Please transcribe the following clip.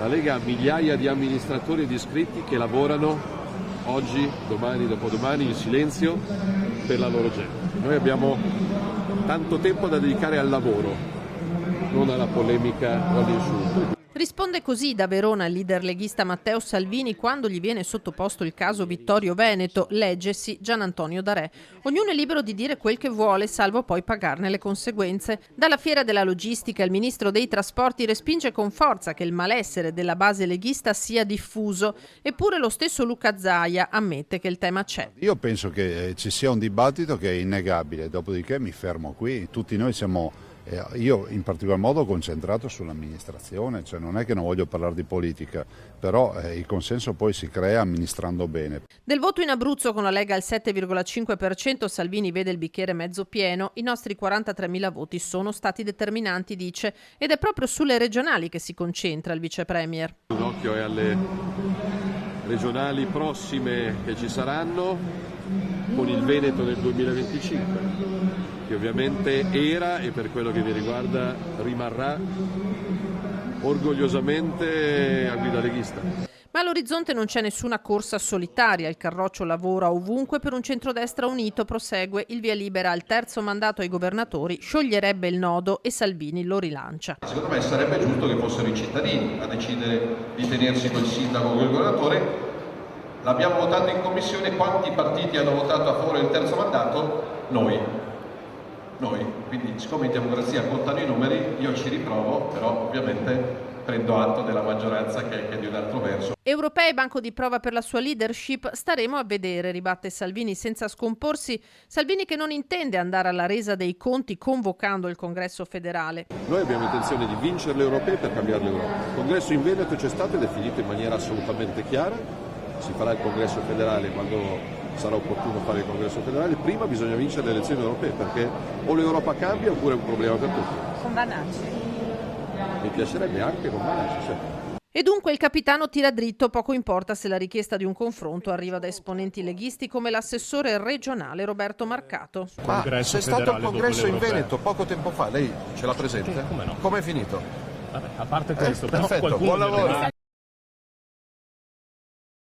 La Lega ha migliaia di amministratori e di iscritti che lavorano oggi, domani, dopodomani in silenzio per la loro gente. Noi abbiamo tanto tempo da dedicare al lavoro, non alla polemica o all'insulto. Risponde così da Verona il leader leghista Matteo Salvini quando gli viene sottoposto il caso Vittorio Veneto, leggesi Gian Antonio Darè. Ognuno è libero di dire quel che vuole, salvo poi pagarne le conseguenze. Dalla fiera della logistica il ministro dei trasporti respinge con forza che il malessere della base leghista sia diffuso. Eppure lo stesso Luca Zaia ammette che il tema c'è. Io penso che ci sia un dibattito che è innegabile, dopodiché mi fermo qui. Tutti noi siamo... Io in particolar modo concentrato sull'amministrazione, cioè non è che non voglio parlare di politica, però il consenso poi si crea amministrando bene. Del voto in Abruzzo con la Lega al 7,5% Salvini vede il bicchiere mezzo pieno, i nostri 43.000 voti sono stati determinanti, dice, ed è proprio sulle regionali che si concentra il vice premier. Un occhio è alle regionali prossime che ci saranno, con il Veneto nel 2025. Che ovviamente era e per quello che mi riguarda rimarrà orgogliosamente a guida leghista. Ma all'orizzonte non c'è nessuna corsa solitaria, il carroccio lavora ovunque per un centrodestra unito, prosegue, il via libera al terzo mandato ai governatori, scioglierebbe il nodo e Salvini lo rilancia. Secondo me sarebbe giusto che fossero i cittadini a decidere di tenersi quel sindaco o quel governatore. L'abbiamo votato in commissione, quanti partiti hanno votato a favore del terzo mandato? Noi, quindi siccome in democrazia contano i numeri, io ci riprovo, però ovviamente prendo atto della maggioranza che è di un altro verso. Europei banco di prova per la sua leadership, staremo a vedere, ribatte Salvini senza scomporsi. Salvini che non intende andare alla resa dei conti convocando il congresso federale. Noi abbiamo intenzione di vincere le europee per cambiare l'Europa. Il congresso in Veneto c'è stato ed è finito in maniera assolutamente chiara. Si farà il congresso federale quando sarà opportuno fare il congresso federale. Prima bisogna vincere le elezioni europee, perché o l'Europa cambia oppure è un problema per tutti. Con Vanacci? Mi piacerebbe anche con Vanacci, certo. E dunque il capitano tira dritto, poco importa se la richiesta di un confronto arriva da esponenti leghisti come l'assessore regionale Roberto Marcato. Ma c'è stato il congresso in Veneto poco tempo fa, lei ce l'ha presente? Sì, come no? Com'è finito? Vabbè, a parte questo, però perfetto, qualcuno buon lavoro.